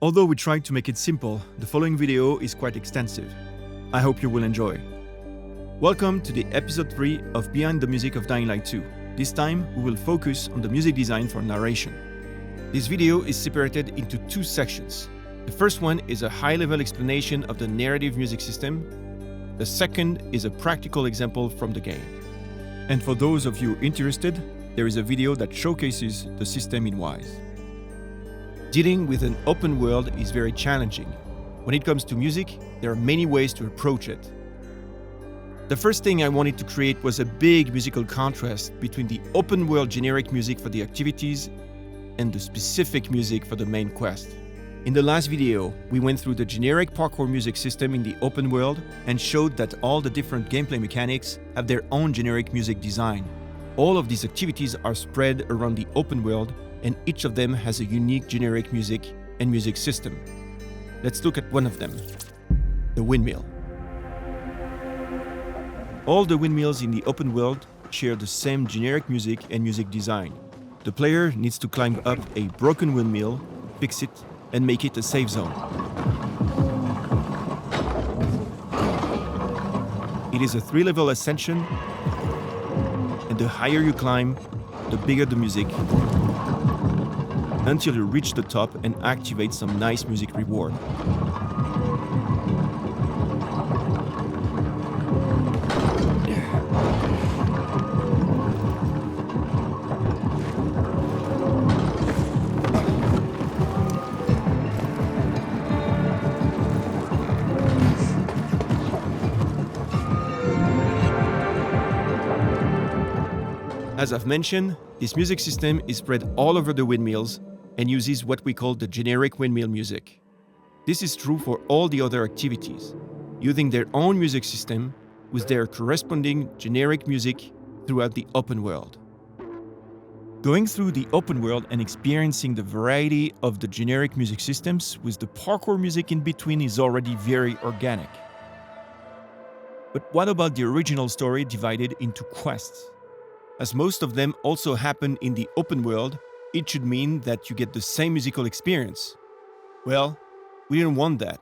Although we tried to make it simple, the following video is quite extensive. I hope you will enjoy. Welcome to the episode 3 of Behind the Music of Dying Light 2. This time, we will focus on the music design for narration. This video is separated into two sections. The first one is a high-level explanation of the narrative music system. The second is a practical example from the game. And for those of you interested, there is a video that showcases the system in Wwise. Dealing with an open world is very challenging. When it comes to music, there are many ways to approach it. The first thing I wanted to create was a big musical contrast between the open world generic music for the activities and the specific music for the main quest. In the last video, we went through the generic parkour music system in the open world and showed that all the different gameplay mechanics have their own generic music design. All of these activities are spread around the open world, and each of them has a unique generic music and music system. Let's look at one of them, the windmill. All the windmills in the open world share the same generic music and music design. The player needs to climb up a broken windmill, fix it, and make it a safe zone. It is a 3-level ascension, and the higher you climb, the bigger the music, until you reach the top and activate some nice music reward. As I've mentioned, this music system is spread all over the windmills and uses what we call the generic windmill music. This is true for all the other activities, using their own music system with their corresponding generic music throughout the open world. Going through the open world and experiencing the variety of the generic music systems with the parkour music in between is already very organic. But what about the original story divided into quests? As most of them also happen in the open world, it should mean that you get the same musical experience. Well, we didn't want that.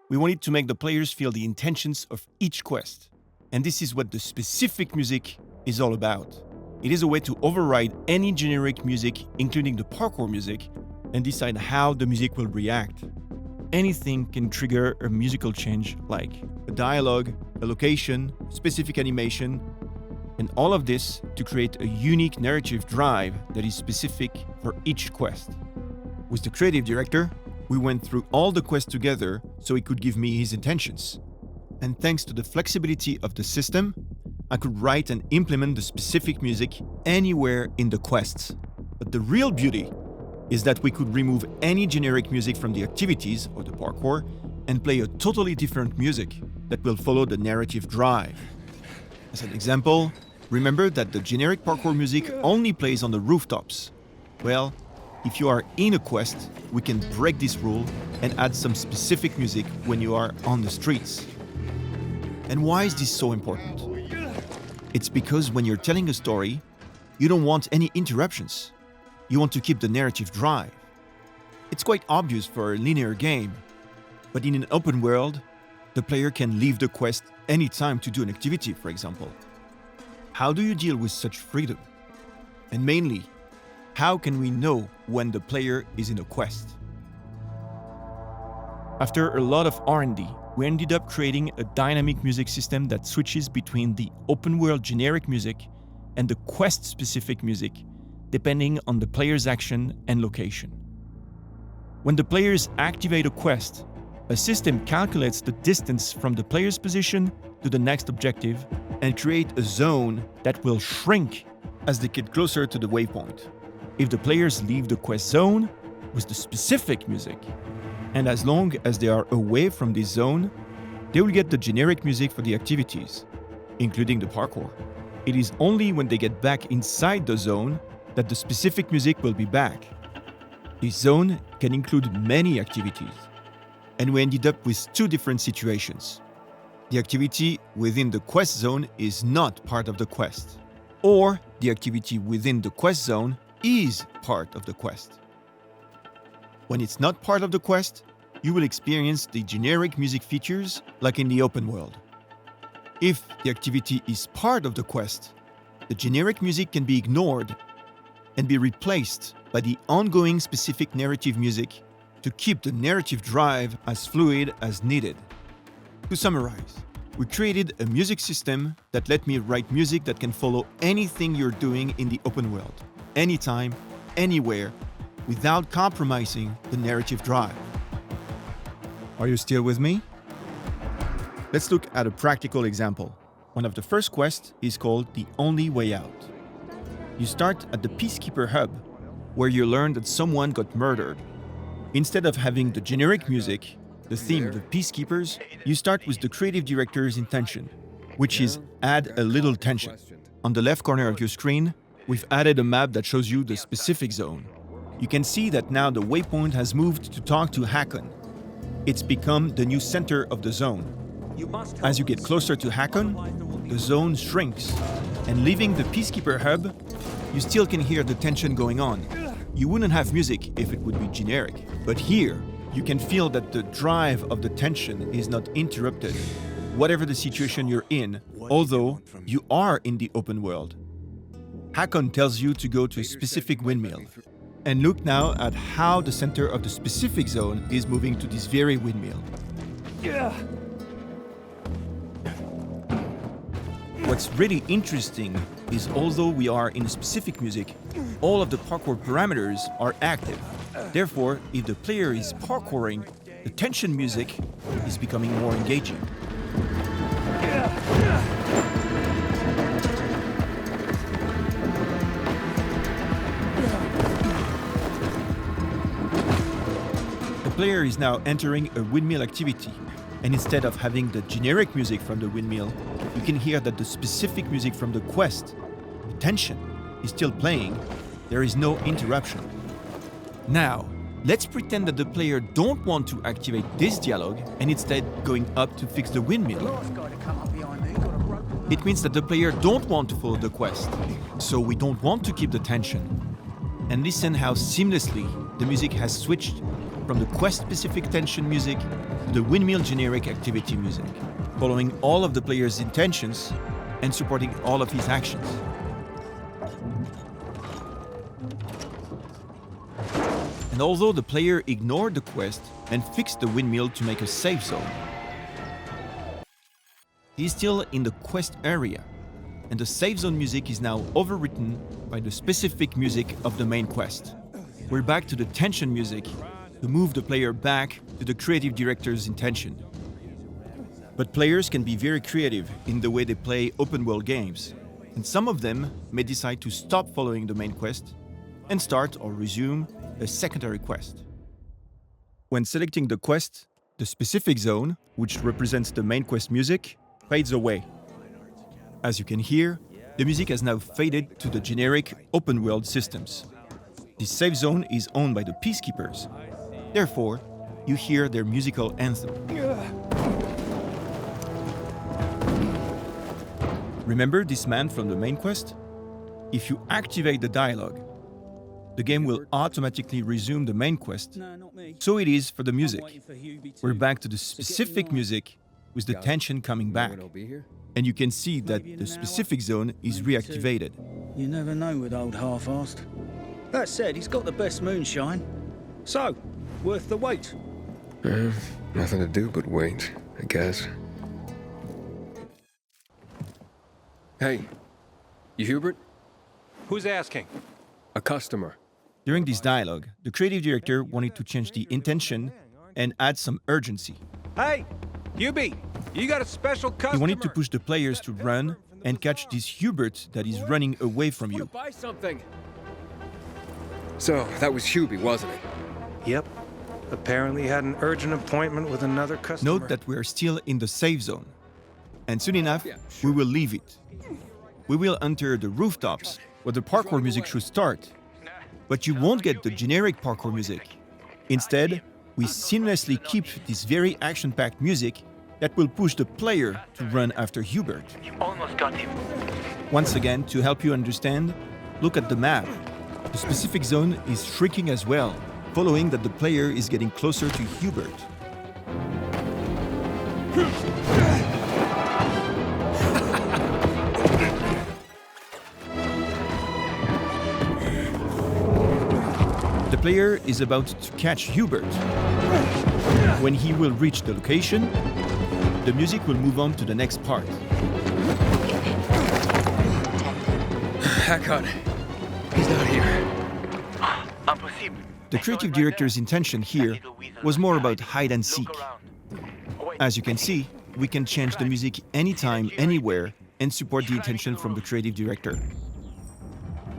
We wanted to make the players feel the intentions of each quest. And this is what the specific music is all about. It is a way to override any generic music, including the parkour music, and decide how the music will react. Anything can trigger a musical change, like a dialogue, a location, specific animation, and all of this to create a unique narrative drive that is specific for each quest. With the creative director, we went through all the quests together so he could give me his intentions. And thanks to the flexibility of the system, I could write and implement the specific music anywhere in the quests. But the real beauty is that we could remove any generic music from the activities or the parkour and play a totally different music that will follow the narrative drive. As an example, remember that the generic parkour music only plays on the rooftops. Well, if you are in a quest, we can break this rule and add some specific music when you are on the streets. And why is this so important? It's because when you're telling a story, you don't want any interruptions. You want to keep the narrative drive. It's quite obvious for a linear game, but in an open world, the player can leave the quest anytime to do an activity, for example. How do you deal with such freedom? And mainly, how can we know when the player is in a quest? After a lot of R&D, we ended up creating a dynamic music system that switches between the open world generic music and the quest-specific music, depending on the player's action and location. When the players activate a quest, a system calculates the distance from the player's position to the next objective and create a zone that will shrink as they get closer to the waypoint. If the players leave the quest zone with the specific music, and as long as they are away from this zone, they will get the generic music for the activities, including the parkour. It is only when they get back inside the zone that the specific music will be back. This zone can include many activities, and we ended up with two different situations. The activity within the quest zone is not part of the quest, or the activity within the quest zone is part of the quest. When it's not part of the quest, you will experience the generic music features like in the open world. If the activity is part of the quest, the generic music can be ignored and be replaced by the ongoing specific narrative music to keep the narrative drive as fluid as needed. To summarize, we created a music system that let me write music that can follow anything you're doing in the open world, anytime, anywhere, without compromising the narrative drive. Are you still with me? Let's look at a practical example. One of the first quests is called The Only Way Out. You start at the Peacekeeper Hub, where you learn that someone got murdered. Instead of having the generic music, the theme of the Peacekeepers, you start with the creative director's intention, which is add a little tension. On the left corner of your screen, we've added a map that shows you the specific zone. You can see that now the waypoint has moved to talk to Hakon. It's become the new center of the zone. As you get closer to Hakon, the zone shrinks, and leaving the Peacekeeper Hub, you still can hear the tension going on. You wouldn't have music if it would be generic, but here, you can feel that the drive of the tension is not interrupted, whatever the situation you're in, although you are in the open world. Hakon tells you to go to a specific windmill. And look now at how the center of the specific zone is moving to this very windmill. What's really interesting is although we are in specific music, all of the parkour parameters are active. Therefore, if the player is parkouring, the tension music is becoming more engaging. The player is now entering a windmill activity, and instead of having the generic music from the windmill, you can hear that the specific music from the quest, the tension, is still playing. There is no interruption. Now, let's pretend that the player don't want to activate this dialogue and instead going up to fix the windmill. It means that the player don't want to follow the quest, so we don't want to keep the tension. And listen how seamlessly the music has switched from the quest-specific tension music to the windmill generic activity music, following all of the player's intentions and supporting all of his actions. And although the player ignored the quest and fixed the windmill to make a safe zone, he's still in the quest area, and the safe zone music is now overwritten by the specific music of the main quest. We're back to the tension music to move the player back to the creative director's intention. But players can be very creative in the way they play open-world games, and some of them may decide to stop following the main quest and start or resume a secondary quest. When selecting the quest, the specific zone, which represents the main quest music, fades away. As you can hear, the music has now faded to the generic open-world systems. This safe zone is owned by the Peacekeepers. Therefore, you hear their musical anthem. Remember this man from the main quest? If you activate the dialogue, the game will automatically resume the main quest. So it is for the music. We're back to the specific music with the tension coming back. And you can see that the specific zone is reactivated. You never know with old half-assed. That said, he's got the best moonshine. So, worth the wait. Nothing to do but wait, I guess. Hey, you Hubert? Who's asking? A customer. During this dialogue, the creative director wanted to change the intention and add some urgency. Hey, Hubie, you got a special customer. He wanted to push the players to run and catch this Hubert that is running away from you. Buy something. So, that was Hubie, wasn't it? Yep. Apparently had an urgent appointment with another customer. Note that we are still in the safe zone. And soon enough, we will leave it. We will enter the rooftops, where the parkour music should start. But you won't get the generic parkour music. Instead, we seamlessly keep this very action-packed music that will push the player to run after Hubert. You almost got him. Once again, to help you understand, look at the map. The specific zone is shrinking as well, following that the player is getting closer to Hubert. The player is about to catch Hubert. When he will reach the location, the music will move on to the next part. Hakon, he's not here. The creative director's intention here was more about hide and seek. As you can see, we can change the music anytime, anywhere, and support the intention from the creative director.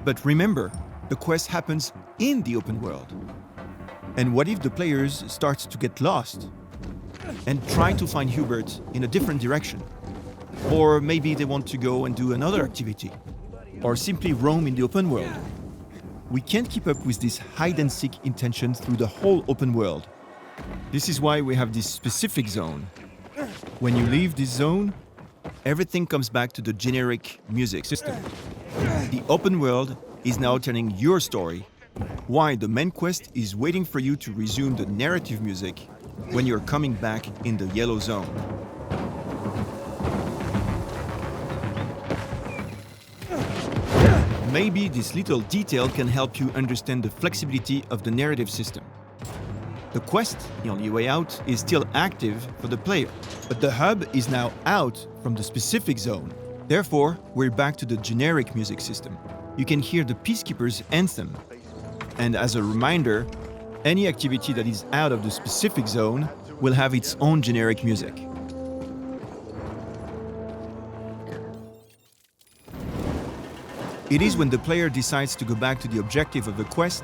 But remember, the quest happens in the open world. And what if the players start to get lost and try to find Hubert in a different direction? Or maybe they want to go and do another activity, or simply roam in the open world. We can't keep up with this hide-and-seek intention through the whole open world. This is why we have this specific zone. When you leave this zone, everything comes back to the generic music system. The open world is now telling your story, why the main quest is waiting for you to resume the narrative music when you're coming back in the yellow zone. Maybe this little detail can help you understand the flexibility of the narrative system. The quest, The Only Way Out, is still active for the player, but the hub is now out from the specific zone. Therefore, we're back to the generic music system. You can hear the Peacekeeper's anthem. And as a reminder, any activity that is out of the specific zone will have its own generic music. It is when the player decides to go back to the objective of the quest,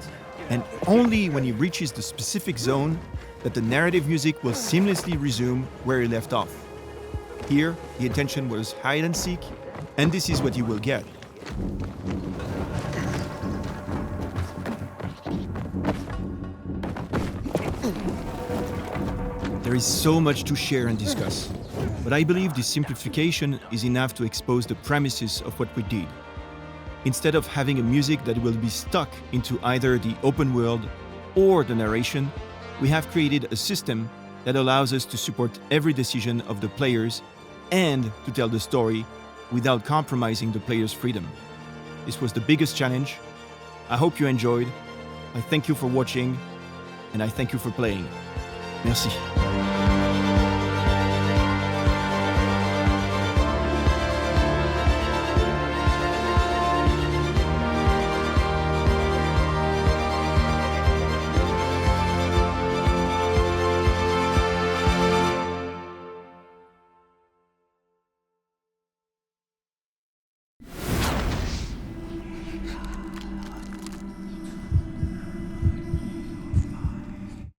and only when he reaches the specific zone, that the narrative music will seamlessly resume where he left off. Here, the intention was hide and seek, and this is what you will get. There is so much to share and discuss, but I believe this simplification is enough to expose the premises of what we did. Instead of having a music that will be stuck into either the open world or the narration, we have created a system that allows us to support every decision of the players and to tell the story without compromising the player's freedom. This was the biggest challenge. I hope you enjoyed. I thank you for watching, and I thank you for playing. Merci.